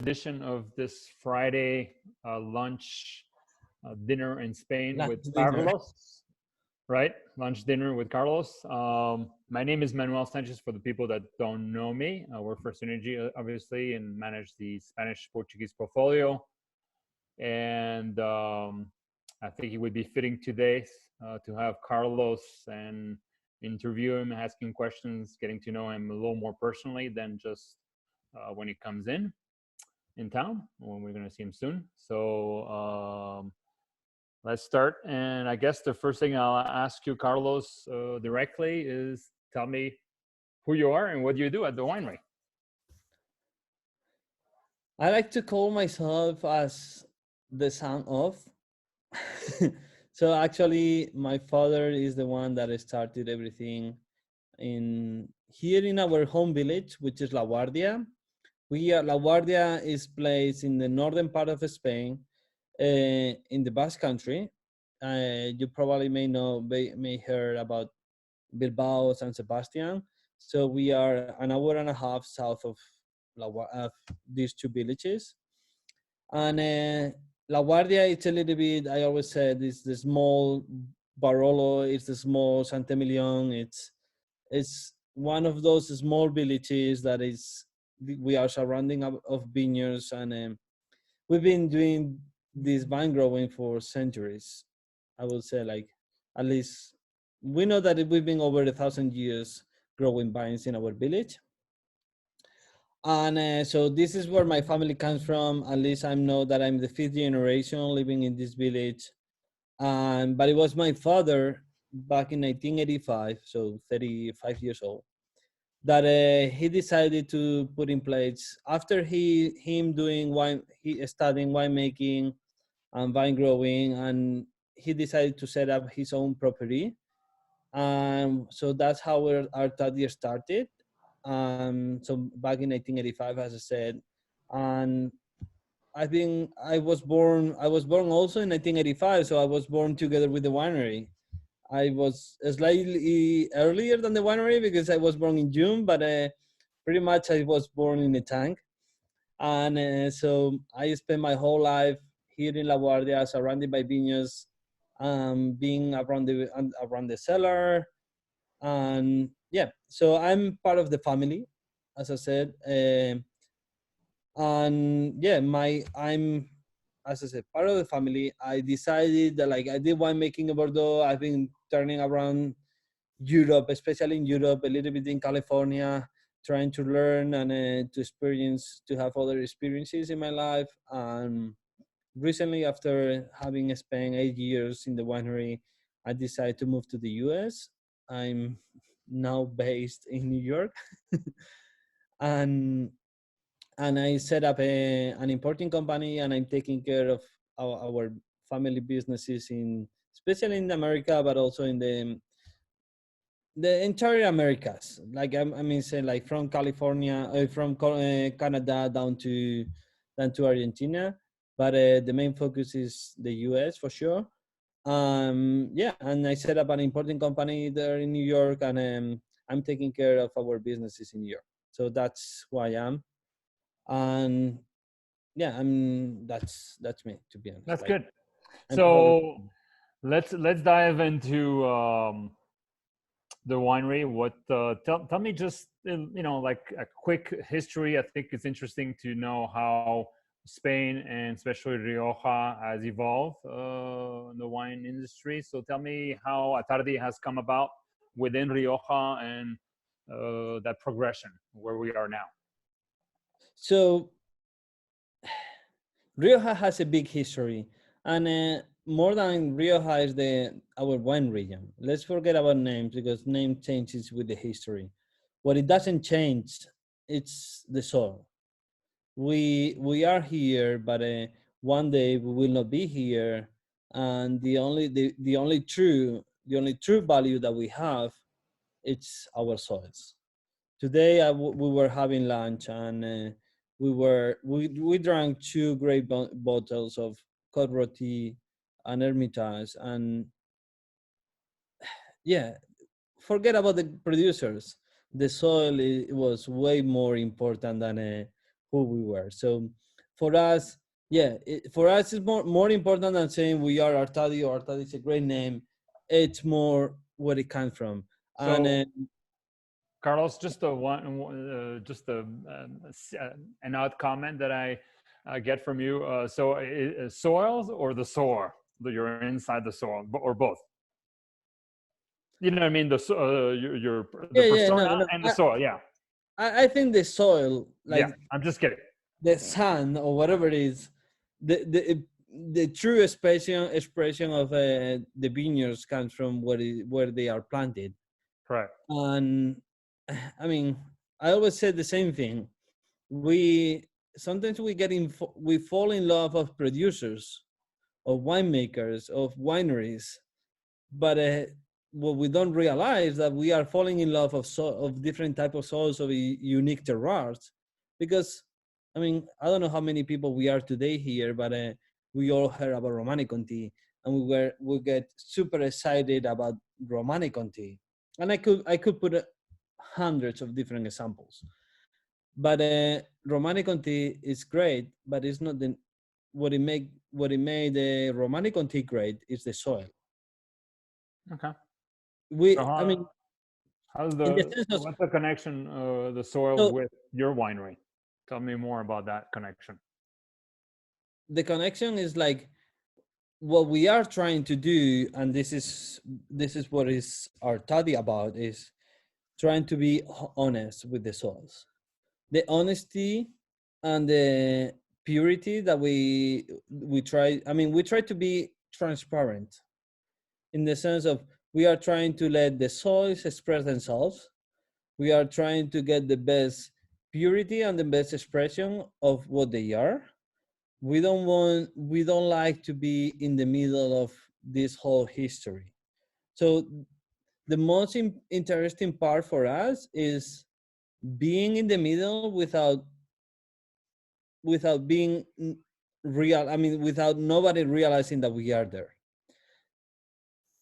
edition of this Friday lunch dinner in Spain Lunch with dinner. Carlos, right? Lunch dinner with Carlos. My name is Manuel Sanchez for the people that don't know me. I work for Synergy, obviously, and manage the Spanish Portuguese portfolio. And I think it would be fitting today to have Carlos and interview him, asking questions, getting to know him a little more personally than just when he comes in town, when we're going to see him soon. So let's start. And I guess the first thing I'll ask you, Carlos, directly is tell me who you are and what you do at the winery. I like to call myself as the son of. So actually, my father is the one that started everything in here in our home village, which is La Guardia. La Guardia is placed in the northern part of Spain, in the Basque Country. You probably may heard about Bilbao, San Sebastian. So we are an hour and a half south of these two villages. And La Guardia, it's a little bit, I always said, it's the small Barolo, it's the small Sant'Emilion. It's one of those small villages that we are surrounding of vineyards, and we've been doing this vine growing for centuries. I would say, like, at least we know that we've been over 1,000 years growing vines in our village. And so this is where my family comes from. At least I know that I'm the fifth generation living in this village. But it was my father back in 1985, so 35 years old, that he decided to put in place after him doing wine, he studying winemaking and vine growing, and he decided to set up his own property. So that's how Artadi started. So back in 1985, as I said, and I was born also in 1985, so I was born together with the winery. I was slightly earlier than the winery because I was born in June, but pretty much I was born in a tank. And so I spent my whole life here in La Guardia, surrounded by vineyards, being around the cellar, and yeah. So I'm part of the family, as I said, and yeah, I'm, as I said, part of the family. I decided that, like, I did winemaking in Bordeaux. I've been turning around Europe, especially in Europe, a little bit in California, trying to learn and to experience, to have other experiences in my life. And recently, after having spent 8 years in the winery, I decided to move to the US. I'm now based in New York. and and I set up an importing company, and I'm taking care of our family businesses especially in America, but also in the entire Americas. Like I mean, say, like from California, Canada down to Argentina, but the main focus is the U.S. for sure. Yeah, and I set up an importing company there in New York, and I'm taking care of our businesses in New York. So that's who I am, and yeah, that's me, to be honest. That's Like, good. I'm probably. So let's dive into the winery. What tell me just like a quick history. I think it's interesting to know how Spain and especially Rioja has evolved in the wine industry. So tell me how Atardi has come about within Rioja and that progression where we are now. So Rioja has a big history, and more than Rioja is our wine region. Let's forget about names, because name changes with the history. What it doesn't change, it's the soil. We are here, but one day we will not be here, and the only true value that we have, it's our soils. Today we were having lunch, and we drank two great bottles of Côte Rôtie and Hermitage, and yeah, forget about the producers. The soil was way more important than who we were. So for us, yeah, for us it's more important than saying we are Artadi or Artadi is a great name. It's more where it comes from. And So, Carlos, just a an odd comment that I get from you. So, soils or the soil that you're inside the soil, or both? You know what I mean? The yeah, yeah, persona no, no. and the soil. Yeah, I think the soil, yeah. like I'm just kidding. the sun or whatever it is, the true expression of the vineyards comes from where they are planted. Correct. And I mean, I always say the same thing. We sometimes we fall in love of producers, of winemakers, of wineries, but what we don't realize that we are falling in love of different type of soils of unique terroirs, because I mean, I don't know how many people we are today here, but we all heard about Romantic Conti, and we get super excited about Romantic Conti, and I could put hundreds of different examples, but Romantic Conti is great, but it's not the what it made the Romantic Conti great is the soil. Okay. So, I mean, how's in the sense of, what's the connection, the soil so with your winery? Tell me more about that connection. the connection is like what we are trying to do, and this is what is our study about, is trying to be honest with the soils, the honesty and the purity that we try. I mean, we try to be transparent in the sense of we are trying to let the soils express themselves. We are trying to get the best purity and the best expression of what they are. We don't like to be in the middle of this whole history. So the most interesting part for us is being in the middle without being real. I mean, without nobody realizing that we are there.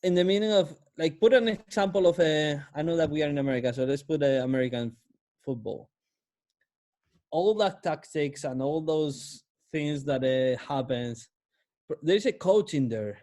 In the meaning of, like, put an example of a, I know that we are in America, so let's put American football. All that tactics and all those things that happens, there's a coach in there,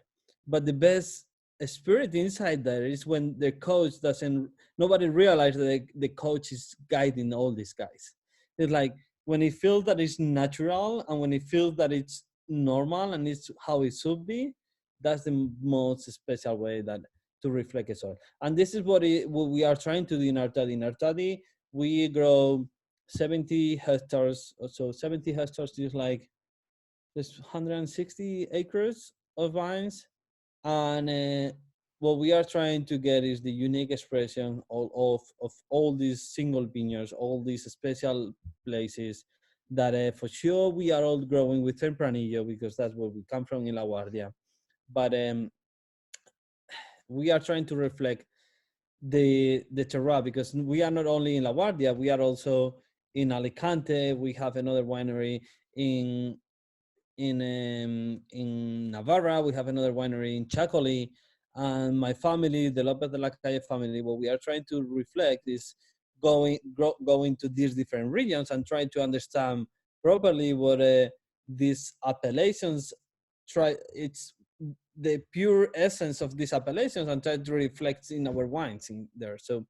but the best spirit inside there is when the coach doesn't, nobody realizes that the coach is guiding all these guys. It's like when he feels that it's natural and when he feels that it's normal and it's how it should be, that's the most special way that to reflect it all. And this is what we are trying to do in Artadi. In Artadi, we grow 70 hectares. So 70 hectares is like there's 160 acres of vines, and what we are trying to get is the unique expression of all these single vineyards, all these special places that for sure we are all growing with Tempranillo because that's where we come from in La Guardia. But we are trying to reflect the terroir, because we are not only in La Guardia, we are also in Alicante. We have another winery in Navarra. We have another winery in Chacoli, and my family, the Lopez de Lacalle family, what we are trying to reflect is going to these different regions and trying to understand properly what these appellations try. It's the pure essence of these appellations and try to reflect in our wines in there. So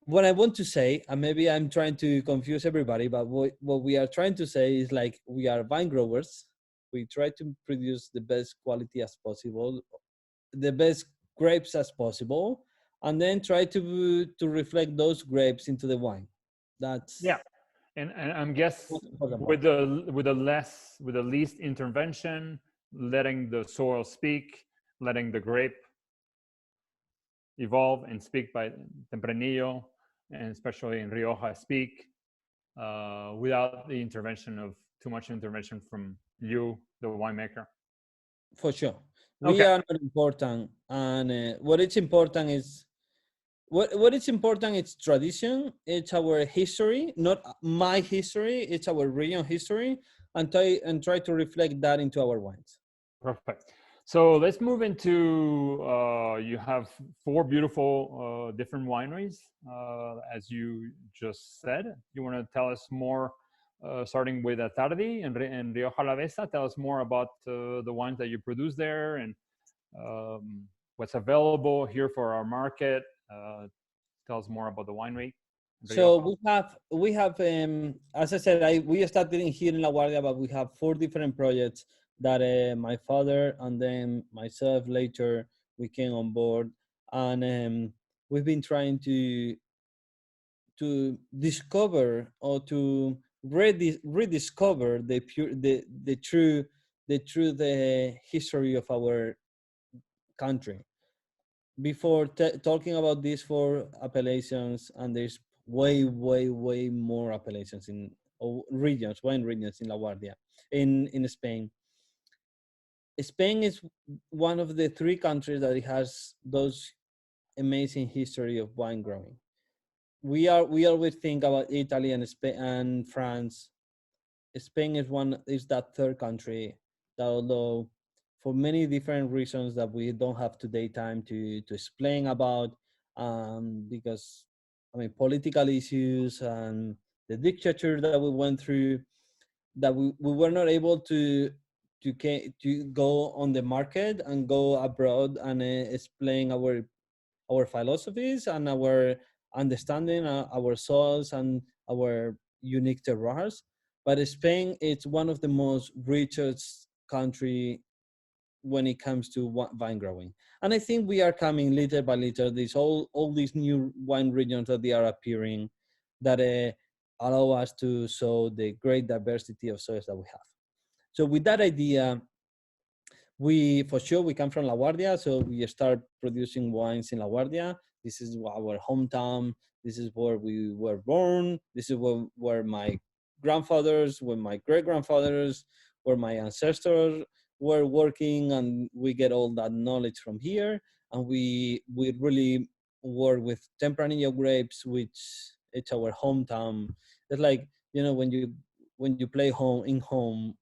what I want to say, and maybe I'm trying to confuse everybody, but what we are trying to say is like we are vine growers. We try to produce the best quality as possible, the best grapes as possible, and then try to reflect those grapes into the wine. Yeah, That's and I'm the guess most important with part. the least intervention, letting the soil speak, letting the grape evolve and speak by Tempranillo, and especially in Rioja, speak without the intervention of too much intervention from you, the winemaker. For sure. We Okay. are not important, and what is important is what is important. It's tradition. It's our history, not my history. It's our region history, and try to reflect that into our wines. Perfect. So let's move into, you have four beautiful different wineries, as you just said. You want to tell us more starting with Artadi and Rioja Alavesa. Tell us more about the wines that you produce there and what's available here for our market. Tell us more about the winery. So Rioja. we have as I said, we started in here in La Guardia, but we have 4 different projects that my father and then myself later we came on board, and we've been trying to discover or to rediscover the history of our country. Before talking about these 4 appellations, and there's way more appellations in wine regions in La Guardia, in Spain. Spain is one of the 3 countries that has those amazing history of wine growing. We always think about Italy and Spain and France. Spain is that 3rd country that, although for many different reasons that we don't have today time to explain about, because I mean political issues and the dictature that we went through, that we were not able to go on the market and go abroad and explain our philosophies and our understanding our soils and our unique terroirs. But Spain is one of the most richest country when it comes to vine growing. And I think we are coming little by little, all these new wine regions that they are appearing, that allow us to show the great diversity of soils that we have. So with that idea, we come from La Guardia, so we start producing wines in La Guardia. This is our hometown. This is where we were born. This is where my grandfathers, where my great grandfathers, where my ancestors were working, and we get all that knowledge from here. And we really work with Tempranillo grapes, which it's our hometown. It's like, when you play home,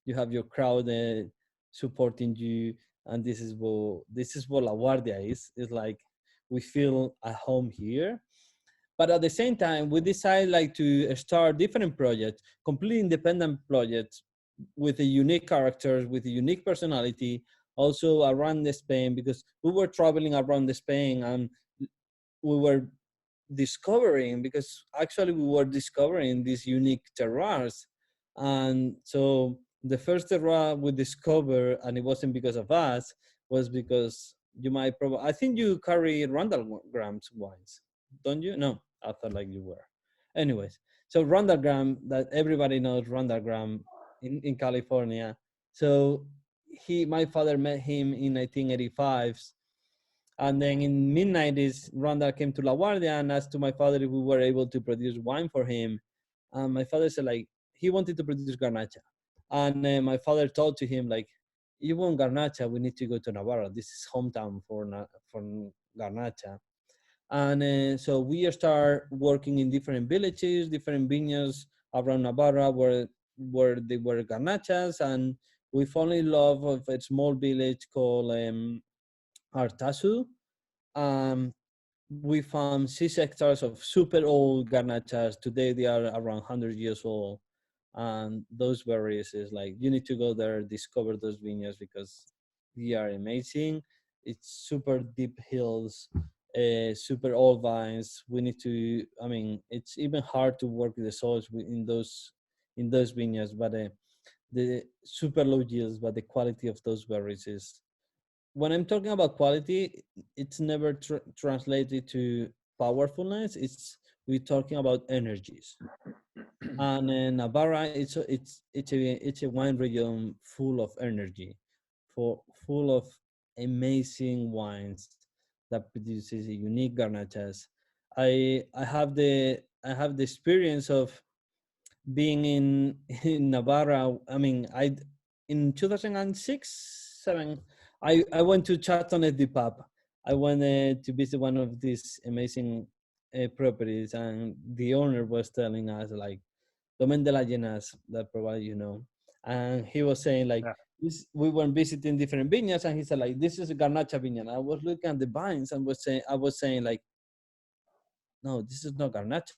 you have your crowd supporting you, and this is what La Guardia is. It's like we feel at home here. But at the same time, we decide like to start different projects, completely independent projects with a unique characters, with a unique personality, also around the Spain, because we were traveling around the Spain and we were discovering, because actually we were discovering these unique terroirs. And so the first terroir we discovered, and it wasn't because of us, was because I think you carry Randall Grams wines, don't you? No, I thought like you were. Anyways, so Randall Gram, that everybody knows Randall Gram in California. So my father met him in 1985. And then in mid-90s, Randall came to La Guardia and asked to my father if we were able to produce wine for him. And my father said, like, he wanted to produce Garnacha. And my father told to him, like, you want Garnacha, we need to go to Navarra. This is hometown for Garnacha. And so we start working in different villages, different vineyards around Navarra where they were Garnachas. And we fall in love with a small village called Artazu. We found 6 hectares of super old garnachas. Today they are around 100 years old. And those berries is like, you need to go there, discover those vineyards, because they are amazing. It's super deep hills, super old vines. We need to, I mean, it's even hard to work with the soils in those vineyards, but the super low yields, but the quality of those berries is, when I'm talking about quality, it's never translated to powerfulness. We're talking about energies. And in Navarra, it's a wine region full of energy, full of amazing wines that produces unique garnachas. I have the experience of being in Navarra. I mean, in 2006, 7. I went to Chateauneuf du Pape. I went to visit one of these amazing properties, and the owner was telling us, like, Domaine de las Llenas, that probably you know. And he was saying, like, Yeah. we were visiting different vineyards, and he said, like, this is a Garnacha vineyard. I was looking at the vines and I was saying like, no, this is not Garnacha.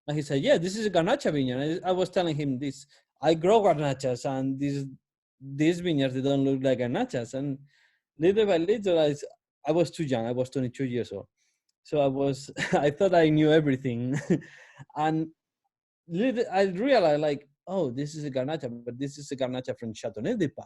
And he said, yeah, this is a garnacha vineyard. I was telling him this. I grow garnachas, and these vineyards, they don't look like garnachas. And little by little, I was too young. I was 22 years old. So I thought I knew everything. And I realized, like, oh, this is a garnacha, but this is a garnacha from Châteauneuf de Pape.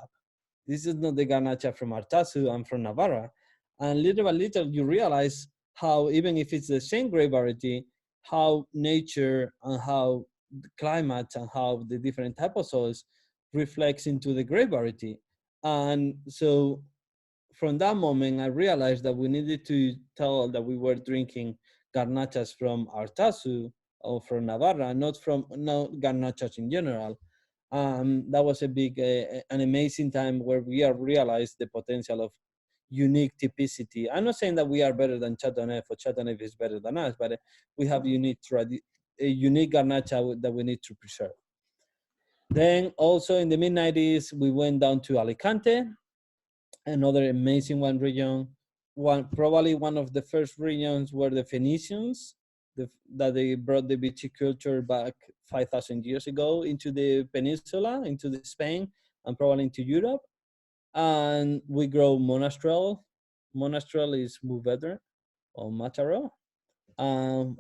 This is not the garnacha from Artazu and from Navarra. And little by little, you realize how, even if it's the same grape variety, how nature and how the climate and how the different type of soils reflects into the grape variety. And so from that moment, I realized that we needed to tell that we were drinking garnachas from Artazu or from Navarra, not garnachas in general. That was a big, an amazing time where we have realized the potential of unique typicity. I'm not saying that we are better than Chateauneuf or Chateauneuf is better than us, but we have a unique garnacha that we need to preserve. Then also in the mid 90s, we went down to Alicante, another amazing region. Probably one of the first regions were the Phoenicians, that they brought the viticulture back 5,000 years ago into the peninsula, into the Spain, and probably into Europe. And we grow Monastrell. Monastrell is Mourvedre or Mataro.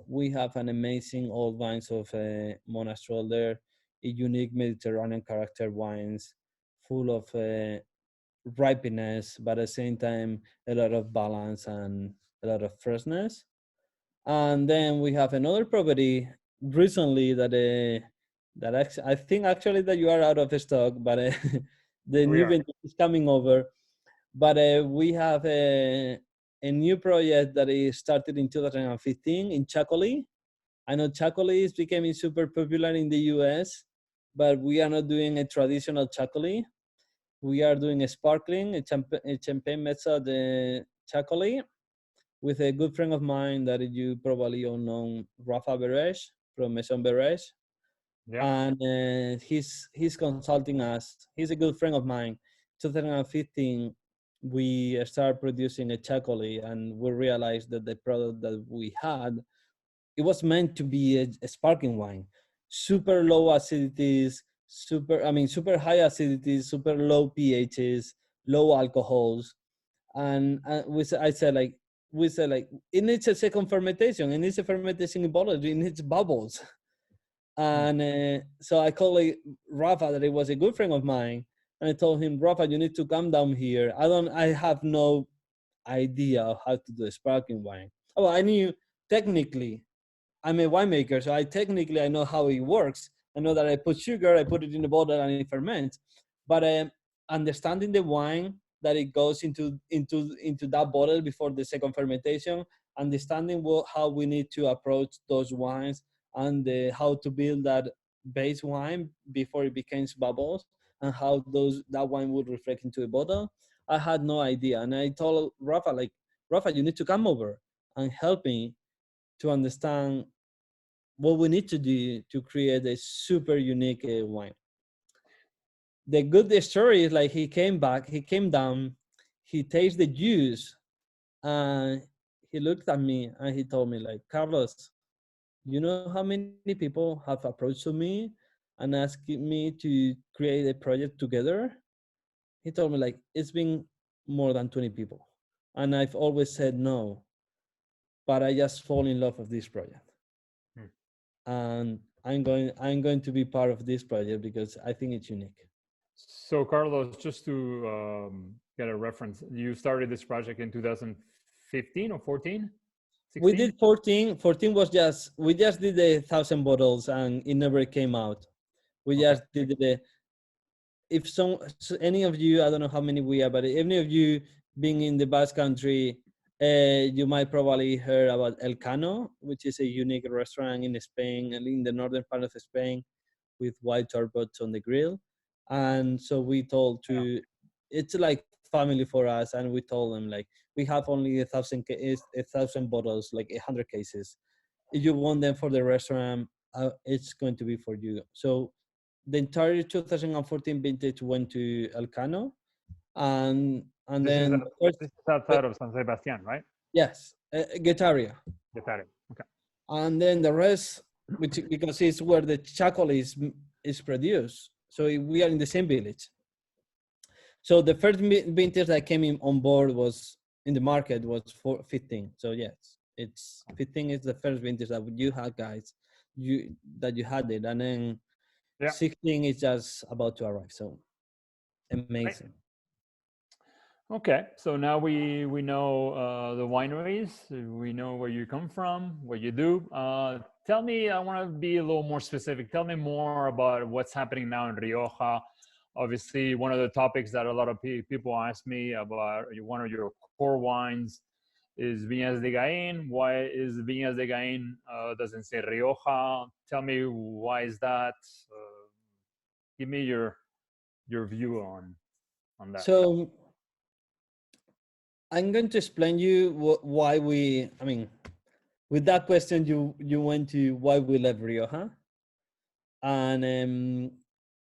We have an amazing old vines of Monastrell there, a unique Mediterranean character wines, full of ripeness, but at the same time a lot of balance and a lot of freshness. And then we have another property recently that I think actually that you are out of stock, but the We new are. vintage is coming over. But we have a new project that is started in 2015 in Chacoli. I know Chacoli is becoming super popular in the US, but we are not doing a traditional Chacoli. We are doing a sparkling, a champagne mezza de Chacoli, with a good friend of mine that you probably all know, Rafa Beresh from Maison Beresh. Yeah. And he's consulting us. He's a good friend of mine. 2015, we started producing a Chacoli, and we realized that the product that we had, it was meant to be a sparkling wine, super low acidities, super high acidities, super low pHs, low alcohols. And I said, like, we said, like, it needs a second fermentation. It needs a fermentation in bottles. It needs bubbles. And so I called Rafa, that it was a good friend of mine, and I told him, Rafa, you need to come down here. I have no idea of how to do a sparkling wine. Oh, I knew technically. I'm a winemaker, so I know how it works. I know that I put sugar, I put it in a bottle, and it ferments. But understanding the wine, that it goes into that bottle before the second fermentation, understanding how we need to approach those wines, and how to build that base wine before it becomes bubbles, and how that wine would reflect into a bottle. I had no idea, and I told Rafa, like, Rafa, you need to come over and help me to understand what we need to do to create a super unique wine. The good story is, like, he came down, he tasted the juice, and he looked at me and he told me, like, Carlos, you know how many people have approached to me and asked me to create a project together? He told me, like, it's been more than 20 people. And I've always said no, but I just fall in love with this project. Hmm. And I'm going to be part of this project because I think it's unique. So, Carlos, just to get a reference, you started this project in 2015 or 14, We 16? did 14. 14 was we just did 1,000 bottles and it never came out. We Okay. just did the, if any of you, I don't know how many we are, but any of you being in the Basque Country, you might probably heard about El Cano, which is a unique restaurant in Spain and in the northern part of Spain, with white turbots on the grill. And so we told Yeah. it's like family for us, and we told them, like, we have only 1,000 bottles, like 100 cases. If you want them for the restaurant, it's going to be for you. So the entire 2014 vintage went to Elcano, and This is then the first, this is outside of San Sebastian, right? yes, Guetaria. Getare. Okay. And then the rest which because it's where the chocolate is produced. So we are in the same village. So the first vintage that came in on board was in the market was for 15. So yes, it's 15 is the first vintage that you had, guys. You had it, and then Yeah. 16 is just about to arrive. So Right. amazing. Okay, so now we know the wineries. We know where you come from, what you do. Tell me, I want to be a little more specific. Tell me more about what's happening now in Rioja. Obviously, one of the topics that a lot of people ask me about one of your core wines is Viñas de Gain. Why is Viñas de Gain doesn't say Rioja? Tell me why is that? Give me your view on that. So I'm going to explain you why we. I mean, with that question, you went to why we left Rioja, and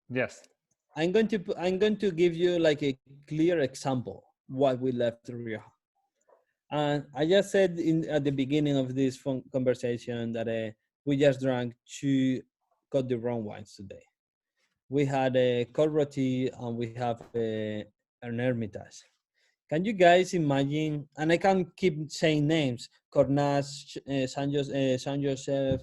Yes. I'm going to give you like a clear example why we left Rioja. And I just said at the beginning of this phone conversation that we just drank two Côte d'Ivoire wines today. We had a Côte Rôti and we have an Hermitage. Can you guys imagine? And I can keep saying names: Cornas, San Joseph,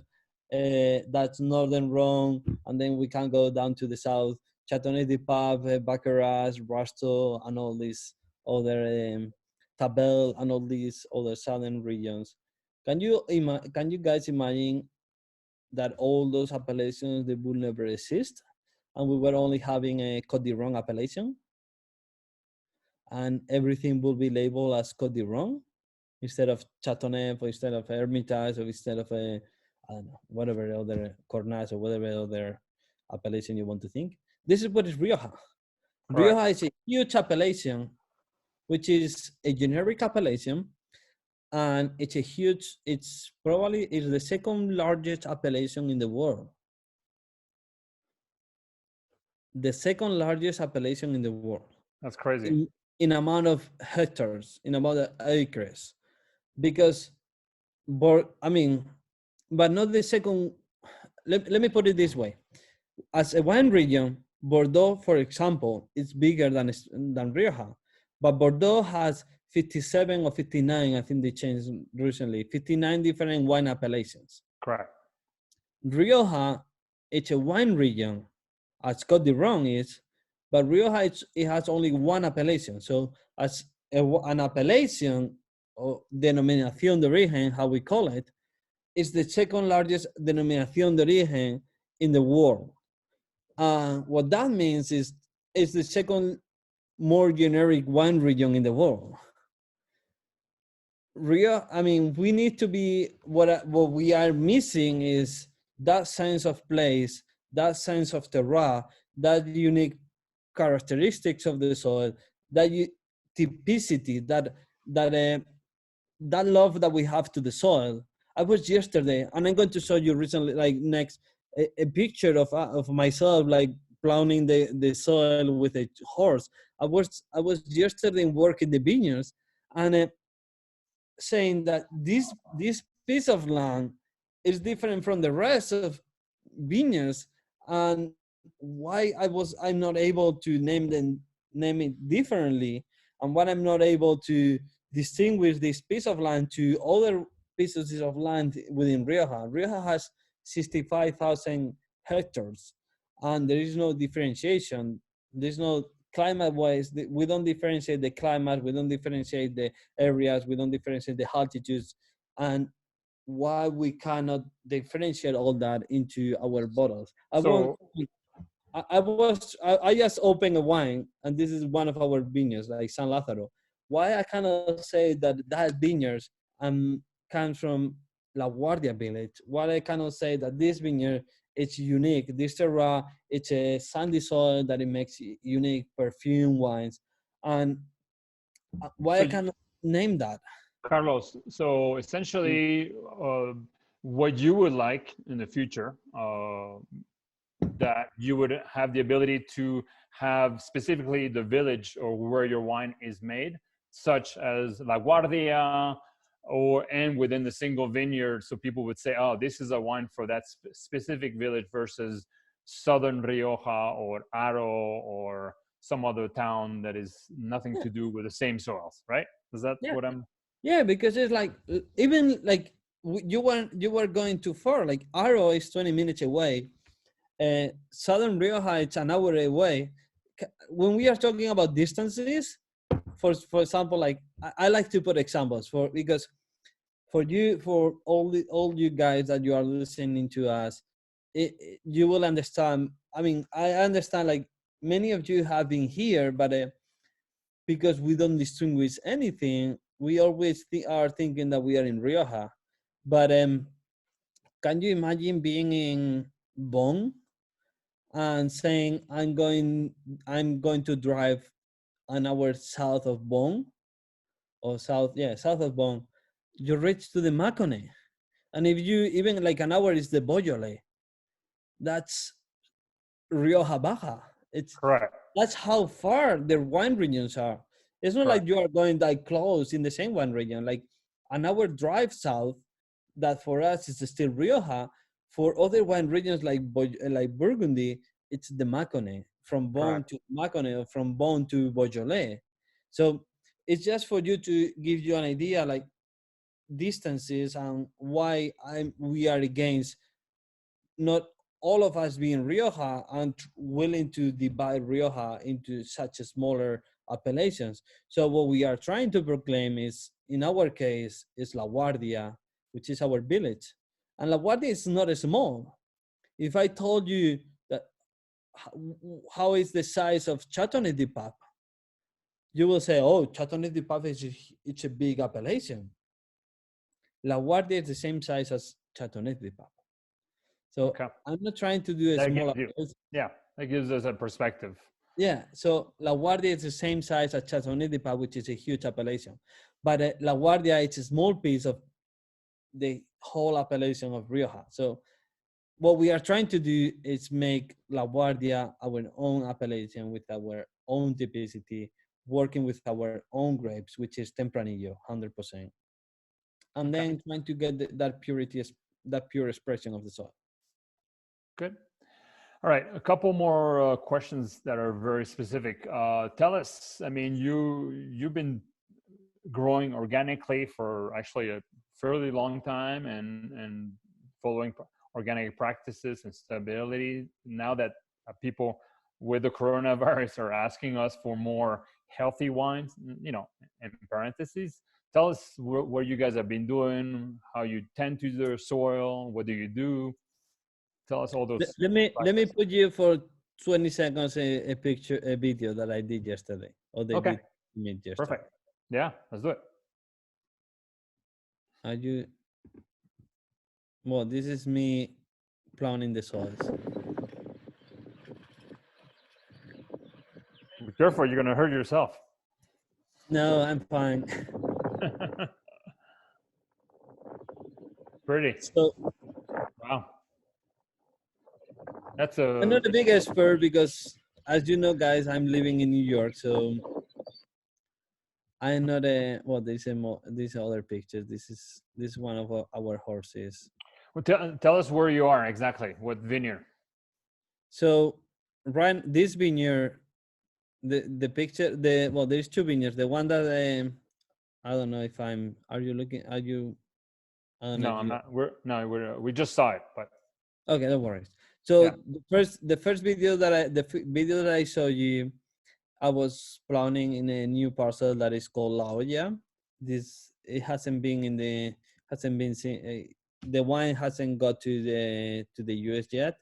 that's Northern Rhone, and then we can go down to the south: Châteauneuf du Pape, Baccarat, Rasto, and all these other Tabel, and all these other southern regions. Can you guys imagine that all those appellations they would never exist, and we were only having a Côte d'Ivoire appellation? And everything will be labeled as Côte d'Ivoire instead of Chateauneuf or instead of Hermitage or instead of a, I don't know, whatever other Cornas or whatever other appellation you want to think. This is what is Rioja. Correct. Rioja is a huge appellation, which is a generic appellation, and it's probably is the second largest appellation in the world. The second largest appellation in the world. That's crazy. In amount of hectares, in amount of acres, because I mean, but not the second. Let me put it this way: as a wine region, Bordeaux, for example, is bigger than Rioja, but Bordeaux has 57 or 59. I think they changed recently. 59 different wine appellations. Correct. Rioja, it's a wine region, as Côte d'Ivoire is, but Rioja it has only one appellation. So as an appellation or denominación de origen, how we call it, is the second largest denominación de origen in the world. What that means is it's the second more generic wine region in the world. I mean, we need to be, what we are missing is that sense of place, that sense of terroir, that unique characteristics of the soil, that typicity, that love that we have to the soil. I was yesterday, and I'm going to show you recently, like next, a picture of myself, like plowing the soil with a horse. I was yesterday working the vineyards, and saying that this piece of land is different from the rest of vineyards, and why I'm not able to name it differently, and why I'm not able to distinguish this piece of land to other pieces of land within Rioja. Rioja has 65,000 hectares, and there is no differentiation. There's no climate-wise. We don't differentiate the climate. We don't differentiate the areas. We don't differentiate the altitudes, and why we cannot differentiate all that into our bottles. I just opened a wine, and this is one of our vineyards, like San Lázaro. Why I cannot say that vineyards comes from La Guardia village? Why I cannot say that this vineyard it's unique? This terroir, it's a sandy soil that it makes unique perfume wines, and why I cannot name that? Carlos, so essentially, what you would like in the future, that you would have the ability to have specifically the village or where your wine is made, such as La Guardia, or and within the single vineyard, so people would say, oh, this is a wine for that specific village versus southern Rioja or Aro or some other town that is nothing Yeah, to do with the same soils, right? Is that yeah, what I'm? yeah. Because it's like even like you were going too far. Like Aro is 20 minutes away. Southern Rioja it's an hour away. When we are talking about distances, for example, like I like to put examples for because for all you guys that you are listening to us, you will understand. I mean, I understand like many of you have been here, but because we don't distinguish anything, we always are thinking that we are in Rioja. But can you imagine being in Bonn and saying I'm going to drive an hour south of Bonn or south of Bonn, you reach to the Macone. And if you even like an hour is the Beaujolais, that's Rioja Baja. It's Correct. that's how far their wine regions are. It's not like Correct. you are going like close in the same wine region. Like an hour drive south, that for us is still Rioja. For other wine regions like Burgundy, it's the Macone from Beaune Correct. to Macone or from Beaune to Beaujolais. So it's just for you to give you an idea, like distances and why we are against not all of us being Rioja and willing to divide Rioja into such a smaller appellations. So what we are trying to proclaim is, in our case, is La Guardia, which is our village. And La Guardia is not small. If I told you that how is the size of Châteauneuf-du-Pape, you will say, oh, Châteauneuf-du-Pape it's a big appellation. La Guardia is the same size as Châteauneuf-du-Pape. So Okay. I'm not trying to do a That small gives you, appellation. yeah, that gives us a perspective. Yeah, so La Guardia is the same size as Châteauneuf-du-Pape, which is a huge appellation. But La Guardia is a small piece of the whole appellation of Rioja. So what we are trying to do is make La Guardia our own appellation with our own typicity, working with our own grapes, which is Tempranillo, 100%. And Okay. then trying to get that purity, that pure expression of the soil. Good. All right, a couple more questions that are very specific. Tell us, I mean, you've been growing organically for actually a fairly long time and following organic practices and stability. Now that people with the coronavirus are asking us for more healthy wines, you know, in parentheses, tell us what you guys have been doing, how you tend to the soil, what do you do? Tell us all those Let me processes. put you for 20 seconds a picture, a video that I did yesterday, or they Okay, did me yesterday. perfect. Yeah, let's do it. Are you? Well, this is me plowing the soils. Be careful, you're gonna hurt yourself. No, I'm fine. Pretty. So Wow. That's I'm a not a big expert because, as you know, guys, I'm living in New York, so I'm not a. Well, there's a these other pictures. This is one of our horses. well, tell us where you are exactly. What vineyard? So, right, this vineyard, the picture, there's two vineyards. The one that I don't know if I'm. Are you looking? Are you? I don't know No, if I'm you. not. We just saw it, but Okay, don't worry. So yeah. the first video that video that I saw you, I was planning in a new parcel that is called La Olla. This it hasn't been seen. The wine hasn't got to the US yet.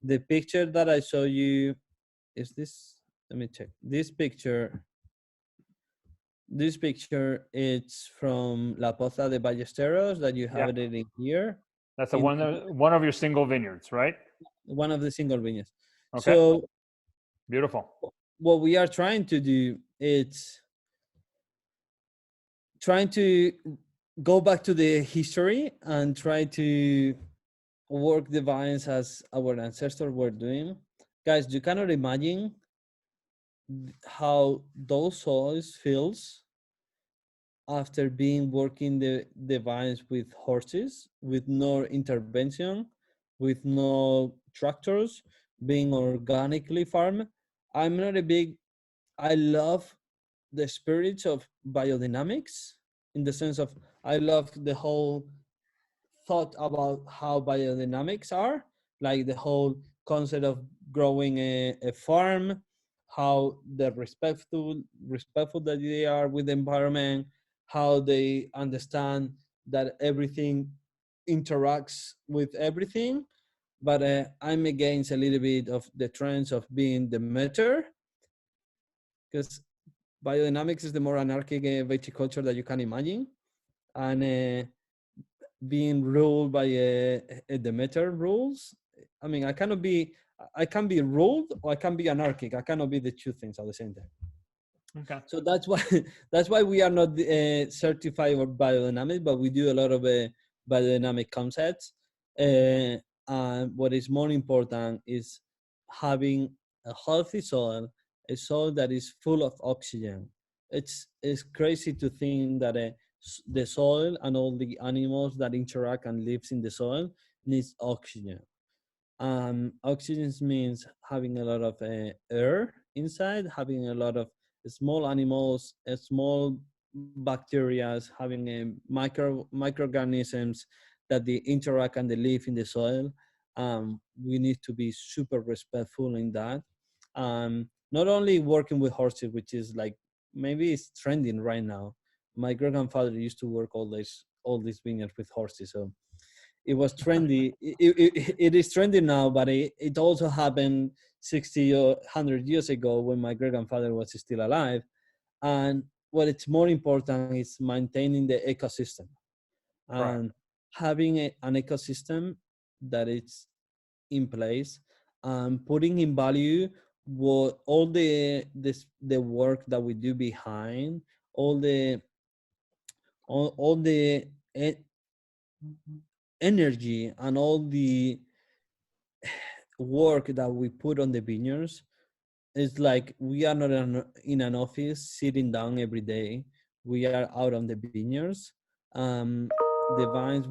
The picture that I saw you is this. Let me check. This picture it's from La Poza de Ballesteros that you Yeah, have it in here that's a in one of your single vineyards, right? one of the single vineyards. Okay, So beautiful. what we are trying to do is trying to go back to the history and try to work the vines as our ancestors were doing. Guys, you cannot imagine how those soils feels after being working the vines with horses, with no intervention, with no tractors, being organically farmed. I'm not a big, I love the spirits of biodynamics in the sense of I love the whole thought about how biodynamics are, like the whole concept of growing a farm, how the respectful that they are with the environment, how they understand that everything interacts with everything. But I'm against a little bit of the trends of being the meter, because biodynamics is the more anarchic viticulture that you can imagine, and being ruled by a Demeter rules. I mean, I can be ruled or I can be anarchic. I cannot be the two things at the same time. Okay. So that's why that's why we are not certified or biodynamic, but we do a lot of biodynamic concepts. And what is more important is having a healthy soil, a soil that is full of oxygen. It's crazy to think that the soil and all the animals that interact and lives in the soil needs oxygen. Oxygen means having a lot of air inside, having a lot of small animals, small bacteria, having microorganisms that they interact and they live in the soil. We need to be super respectful in that. Not only working with horses, which is like maybe it's trending right now. My great grandfather used to work all these vineyards with horses, so it was trendy. It is trendy now, but it also happened 60 or 100 years ago when my great grandfather was still alive. And what it's more important is maintaining the ecosystem Right. and having an ecosystem that is in place and putting in value what all the work that we do behind all the all the e- energy and all the work that we put on the vineyards. It's like we are not in an office sitting down every day. We are out on the vineyards. The vines,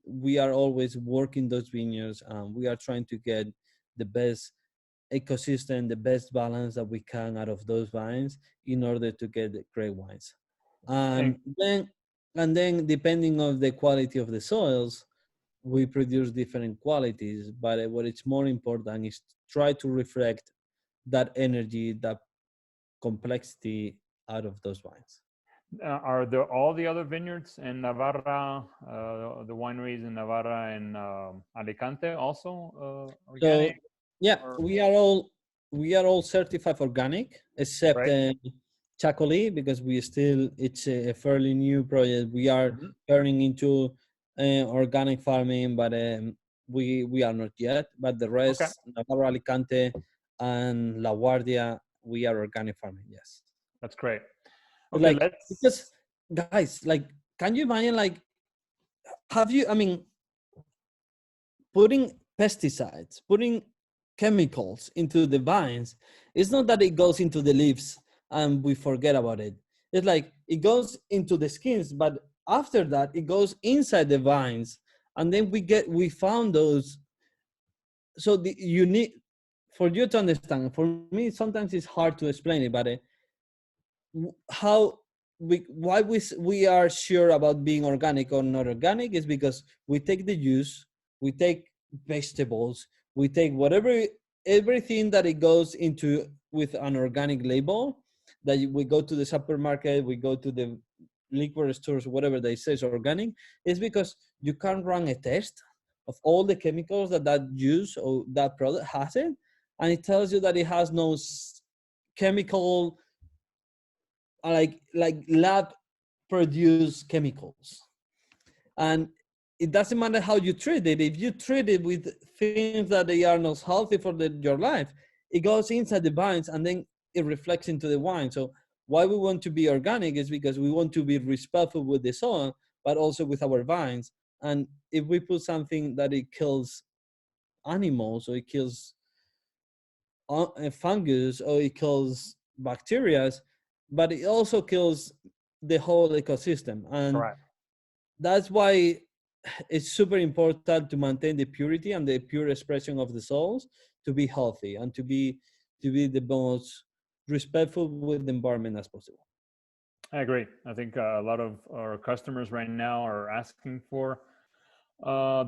we are always working those vineyards. We are trying to get the best ecosystem, the best balance that we can out of those vines in order to get the great wines. And And then depending on the quality of the soils, we produce different qualities. But what is more important is try to reflect that energy, that complexity out of those wines. are there all the other vineyards in Navarra, the wineries in Navarra and Alicante also organic? So yeah, Or we are all certified organic, except right? Chacoli, because it's a fairly new project. We are Hmm. turning into organic farming, but we are not yet. But the Okay, rest, Navarra, Alicante, and La Guardia, we are organic farming. Yes. that's great. Okay, Like because let's. guys, like, can you imagine, like, have you? I mean, putting pesticides, putting chemicals into the vines, it's not that it goes into the leaves and we forget about it. It's like it goes into the skins, but after that, it goes inside the vines, and then we found those. So you need for you to understand. For me, sometimes it's hard to explain it, but how why we are sure about being organic or not organic is because we take the juice, we take vegetables, we take whatever everything that it goes into with an organic label, that we go to the supermarket, we go to the liquor stores, whatever they say is organic, is because you can run a test of all the chemicals that juice or that product has it, and it tells you that it has no chemical, like lab produced chemicals. And it doesn't matter how you treat it. If you treat it with things that they are not healthy for your life, it goes inside the vines and then it reflects into the wine. So why we want to be organic is because we want to be respectful with the soil, but also with our vines. And if we put something that it kills animals, or it kills fungus, or it kills bacteria, but it also kills the whole ecosystem. And Correct. that's why it's super important to maintain the purity and the pure expression of the souls, to be healthy and to be the most respectful with the environment as possible. I agree. I think a lot of our customers right now are asking for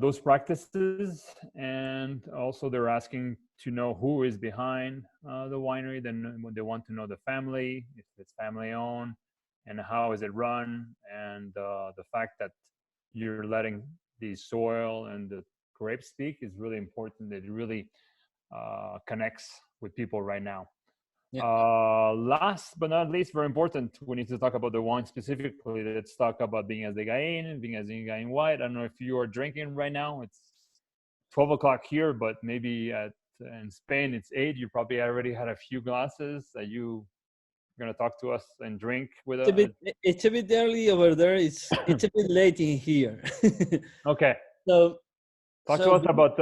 those practices, and also they're asking to know who is behind the winery. Then they want to know the family, if it's family owned, and how is it run, and the fact that you're letting the soil and the grapes speak is really important. It really connects with people right now. Yeah. Last but not least, very important, we need to talk about the wine specifically. Let's talk about Viñas de Gain, Viñas de Gain White. I don't know if you are drinking right now. It's 12 o'clock here, but maybe in Spain it's 8. You probably already had a few glasses. Are you going to talk to us and drink with It's a bit us? it's a bit early over there. It's a bit late in here. Okay. so Talk to so us about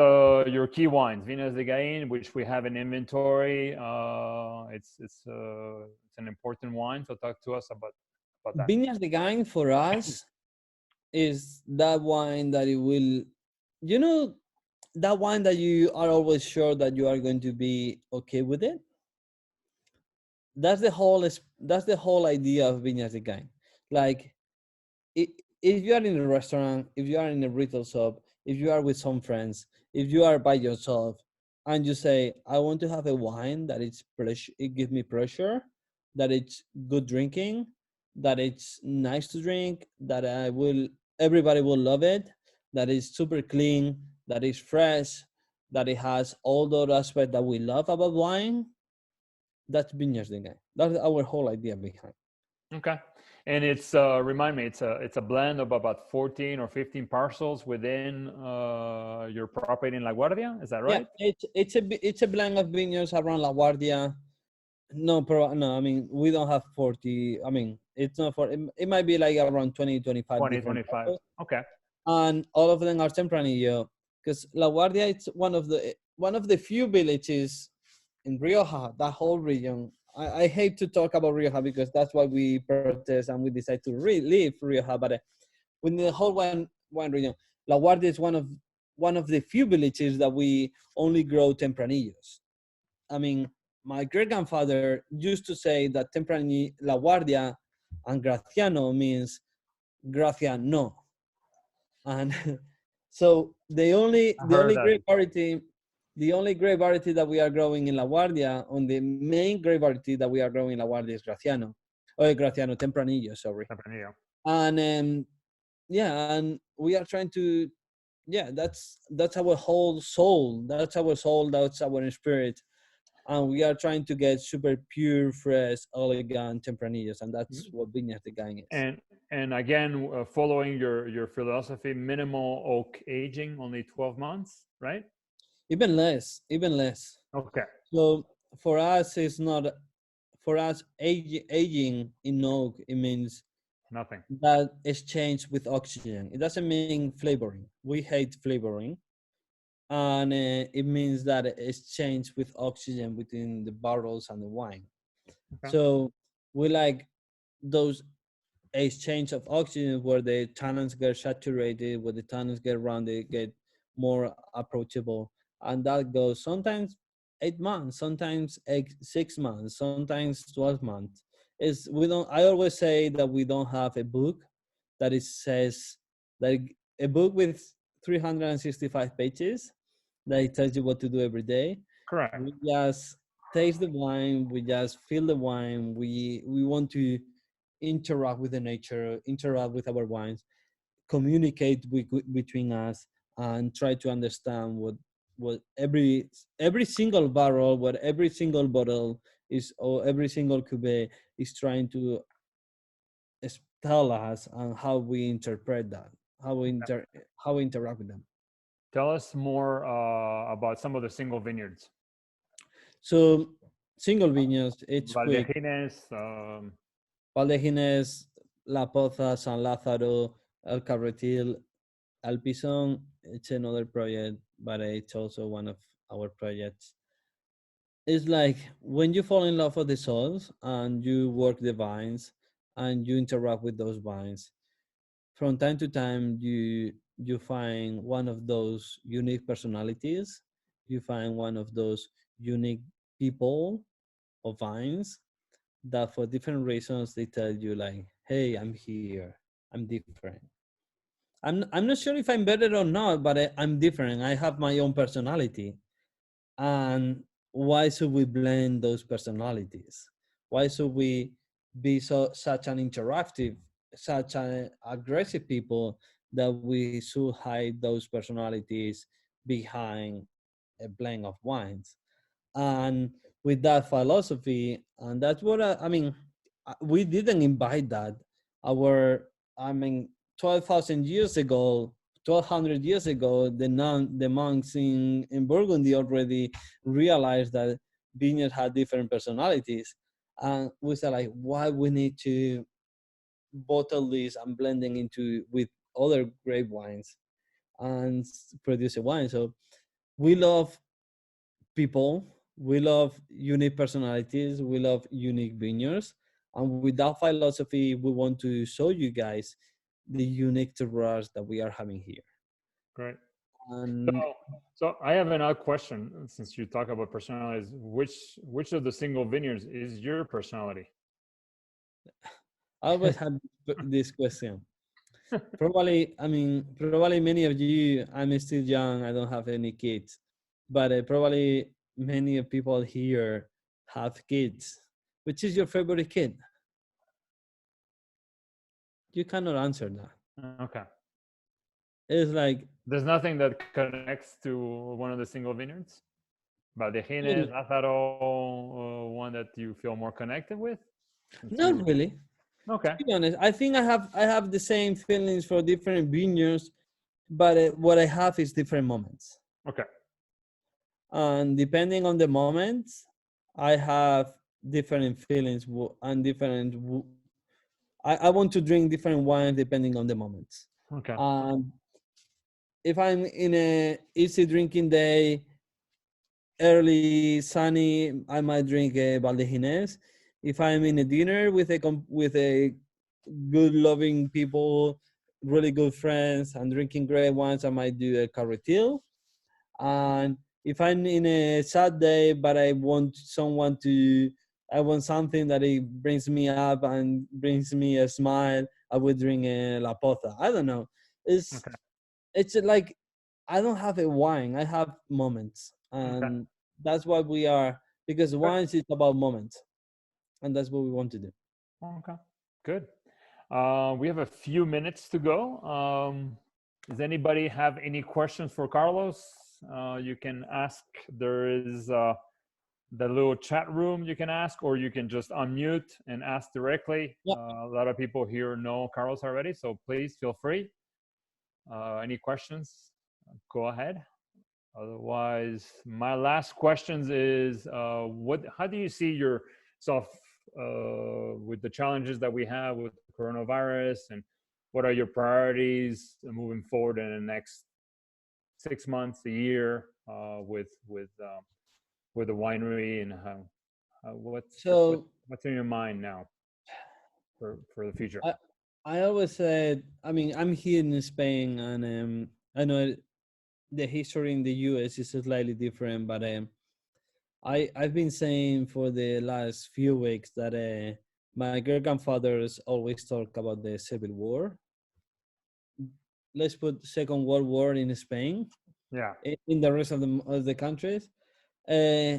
your key wines, Viñas de Gain, which we have in inventory. It's an important wine, so talk to us about that. Viñas de Gain for us is that wine that it will, you know, that wine that you are always sure that you are going to be okay with it. That's the whole idea of Viñas de Gain. Like, if you are in a restaurant, if you are in a retail shop, if you are with some friends, if you are by yourself, and you say, "I want to have a wine that it's it gives me pleasure, that it's good drinking, that it's nice to drink, that everybody will love it, that is super clean, that is fresh, that it has all those aspects that we love about wine." That's Viñas de Gain. That's our whole idea behind. Okay. And it's remind me, it's a blend of about 14 or 15 parcels within your property in La Guardia. Is that Yeah, right? it's a blend of vineyards around La Guardia. No, I mean, we don't have 40. I mean, it's not for it might be like around 20, 25 20, different 25. parcels, Okay. and all of them are Tempranillo, because La Guardia, it's one of the few villages in Rioja, that whole region. I hate to talk about Rioja because that's why we protest and we decide to leave Rioja, but within the whole wine region, La Guardia is one of the few villages that we only grow Tempranillos. I mean, my great grandfather used to say that Tempranillo, La Guardia, and Graciano means Gracia no, and so I the heard only that grape before. variety, that we are growing in La Guardia, on the main grape variety that we are growing in La Guardia, is Graciano, Graciano Tempranillo, sorry. Tempranillo. And yeah, and we are trying to, yeah, that's our whole soul. That's our soul. That's our spirit. And we are trying to get super pure, fresh, elegant Tempranillos, and that's what Viñas de Gain is. And again, following your philosophy, minimal oak aging, only 12 months, right? Even less, even less. Okay. So for us, it's not for us aging in oak. It means Nothing. that exchange with oxygen. It doesn't mean flavoring. We hate flavoring, and it means that exchange with oxygen between the barrels and the wine. Okay. So we like those exchange of oxygen where the tannins get saturated, where the tannins get rounded, get more approachable, and that goes sometimes 8 months, sometimes 6 months, sometimes 12 months. Is we don't. I always say that we don't have a book that it says, like, a book with 365 pages that it tells you what to do every day. Correct. We just taste the wine, we just feel the wine, we want to interact with the nature, interact with our wines, communicate between us, and try to understand what every single barrel, what every single bottle is, or every single cuvee is trying to tell us, and how we interpret that, how we interact with them. Tell us more about some of the single vineyards. So single vineyards, it's quick. Valdejines, Valdejines, La Poza, San Lázaro, El Carretil, Alpizón, it's another project, but it's also one of our projects. It's like when you fall in love with the soils and you work the vines and you interact with those wines. From time to time, you find one of those unique personalities. You find one of those unique people or vines that, for different reasons, they tell you like, "Hey, I'm here. I'm different. I'm not sure if I'm better or not, but I'm different. I have my own personality." And why should we blend those personalities? Why should we be such an interactive, such an aggressive people that we should hide those personalities behind a blend of wines? And with that philosophy, and that's what I mean, we didn't invite that. Our, I mean, 12,000 years ago, 1200 years ago, the monks in Burgundy already realized that vineyards had different personalities. And we said like, why we need to bottle this and blending into with other grape wines and produce a wine. So we love people, we love unique personalities, we love unique vineyards. And with that philosophy, we want to show you guys the unique terroirs that we are having here. Great. And So I have another question. Since you talk about personalities, which of the single vineyards is your personality? I always had this question. Probably, I mean, probably many of you, I'm still young, I don't have any kids, but probably many of people here have kids. Which is your favorite kid? You cannot answer that. Okay. It's like, There's nothing that connects to one of the single vineyards? Badejines, Lázaro, one that you feel more connected with? Since not you really. To okay. be honest, I think I have the same feelings for different vineyards, but what I have is different moments. Okay. And depending on the moments, I have different feelings and different. I want to drink different wine depending on the moments. Okay. Um, if I'm in a easy drinking day, early sunny, I might drink a Valdejines. If I'm in a dinner with a good loving people, really good friends, and drinking great wines, I might do a Carretil. And if I'm in a sad day, but I want something that it brings me up and brings me a smile, I would drink a La Poza. I don't know. It's Okay. it's like I don't have a wine. I have moments, Okay. and that's what we are. Because Good. wines is about moments, and that's what we want to do. Okay. Good. We have a few minutes to go. Does anybody have any questions for Carlos? You can ask. There is the little chat room you can ask, or you can just unmute and ask directly. Yeah. A lot of people here know Carlos already, so please feel free. Any questions? Go ahead. Otherwise, my last questions is how do you see yourself with the challenges that we have with the coronavirus, and what are your priorities moving forward in the next 6 months, a year, with the winery, and So what's in your mind now for the future? I I always said, I mean, I'm here in Spain, and I know the history in the US is slightly different, but I've been saying for the last few weeks that my great grandfathers always talk about the Civil War. Let's put Second World War in Spain, Yeah, in the rest of the countries. Uh,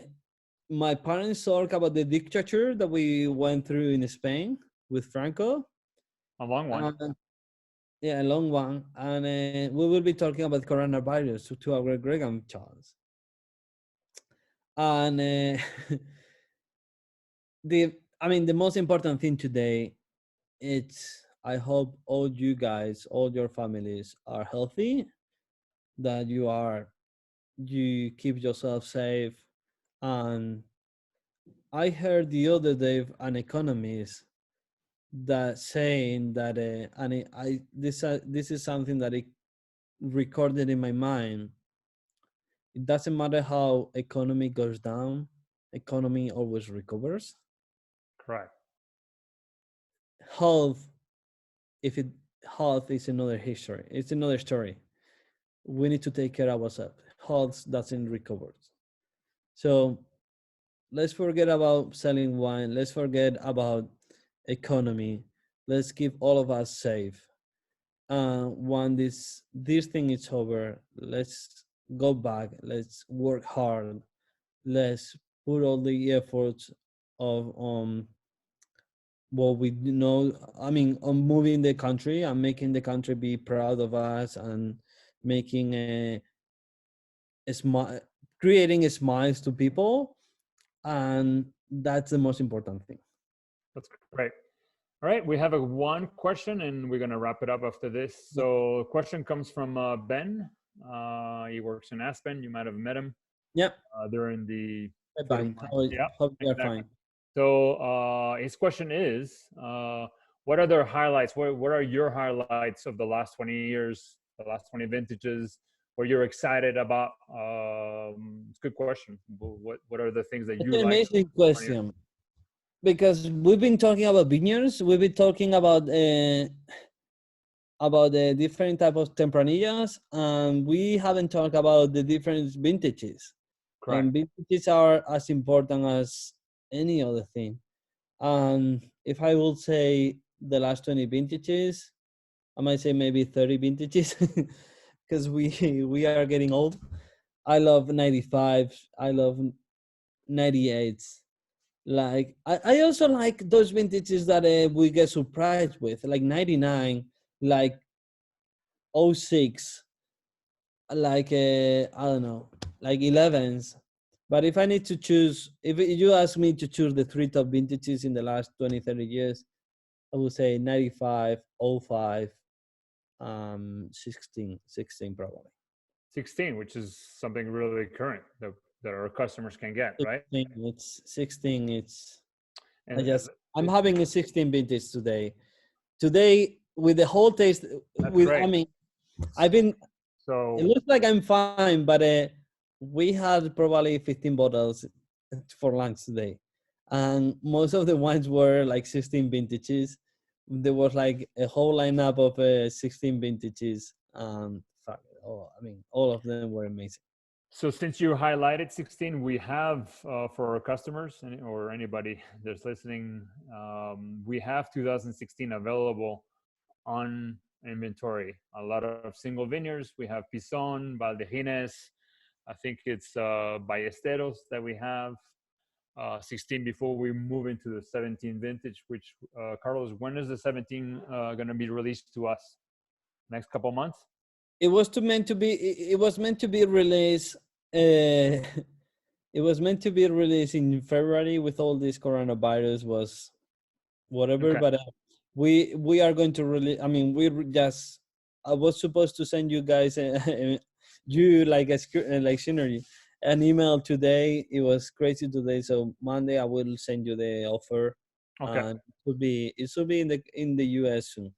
my parents talk about the dictature that we went through in Spain with Franco. a long one. And yeah, a long one. And we will be talking about coronavirus to our great grandchilds. And the most important thing today, it's I hope all you guys, all your families are healthy, that you keep yourself safe. And I heard the other day an economist that saying that and I this is something that it recorded in my mind. It doesn't matter how economy goes down, economy always recovers. Correct. health, if it health is another history, it's another story. We need to take care of ourselves. Health doesn't recover. So let's forget about selling wine. Let's forget about economy. Let's keep all of us safe. When this thing is over, let's go back. Let's work hard. Let's put all the efforts of what we know. I mean, on moving the country and making the country be proud of us and making a smile, creating smiles to people, and that's the most important thing. That's great. All right, we have one question, and we're gonna wrap it up after this. So, the question comes from Ben. He works in Aspen. You might have met him. Yeah. During the Fine. yeah, Hope you're exactly. fine. So his question is, what are their highlights? What are your highlights of the last 20 years, the last 20 vintages? What you're excited about? It's a good question. What are the things that It's you an like? amazing question, because we've been talking about vineyards. We've been talking about the different type of tempranillas, and we haven't talked about the different vintages. Correct. And vintages are as important as any other thing. And if I will say the last 20 vintages, I might say maybe 30 vintages, because we are getting old. I love 95. I love 98s. Like I also like those vintages that we get surprised with, like 99, like 06, like I don't know, like 11s. But if I need to choose, if you ask me to choose the three top vintages in the last 20, 30 years, I would say 95, 05, 16 probably. 16, which is something really current that our customers can get, right? 16, it's And I'm having a 16 vintage today. Today with the whole taste, with great. I mean, I've been. So It looks like I'm fine, but we had probably 15 bottles for lunch today, and most of the wines were like 16 vintages. There was like a whole lineup of 16 vintages, and I mean, all of them were amazing. So since you highlighted 16, we have for our customers or anybody that's listening, we have 2016 available on inventory. A lot of single vineyards. We have Pison, Valdejines. I think it's Ballesteros that we have. 16 before we move into the 17 vintage, which Carlos, when is the 17 going to be released to us? Next couple months? It was meant to be. It was meant to be released. It was meant to be released in February. With all this coronavirus, was whatever. Okay. But we are going to release. I mean, just. I was supposed to send you guys you like like Synergy an email today. It was crazy today. So Monday I will send you the offer. Okay. And it should be in the US soon.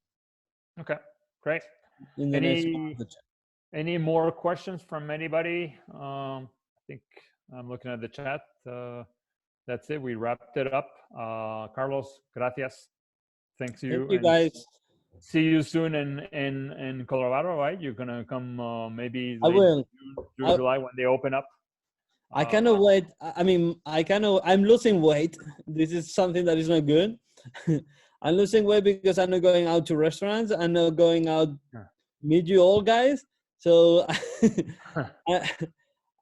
Okay. Great. In the next month. Any more questions from anybody? I think I'm looking at the chat. That's it. We wrapped it up. Carlos, gracias. Thanks to you. Thank you, guys. See you soon in Colorado, right? You're gonna come maybe I will. June, July when they open up. I cannot wait. I mean, I'm losing weight. This is something that is not good. I'm losing weight because I'm not going out to restaurants. I'm not going out meet you all guys. So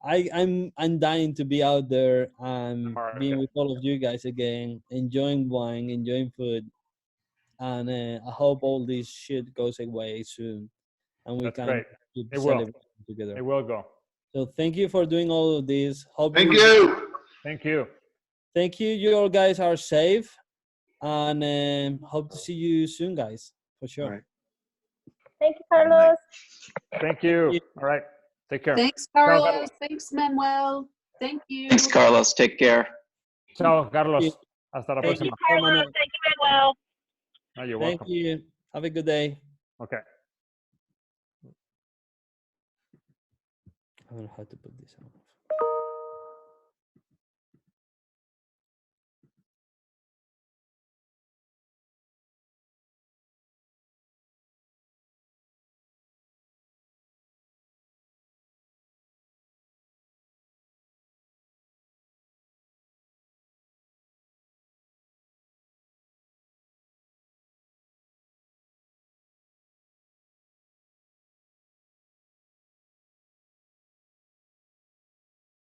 I'm dying to be out there and being with all of you guys again, enjoying wine, enjoying food, and I hope all this shit goes away soon, and we can keep celebrating together. It will go. So thank you for doing all of this. Thank you. Thank you. Thank you. You all guys are safe, and hope to see you soon, guys, for sure. Right. Thank you, Carlos. Thank you. All right. Take care. Thanks, Carlos. Thanks, Manuel. Thank you. Thanks, Carlos. Take care. Ciao, Carlos. Hasta la Thank próxima. you, Carlos. Thank you, Manuel. Oh, you're Thank welcome. you. Have a good day. Okay. I don't know how to put this on.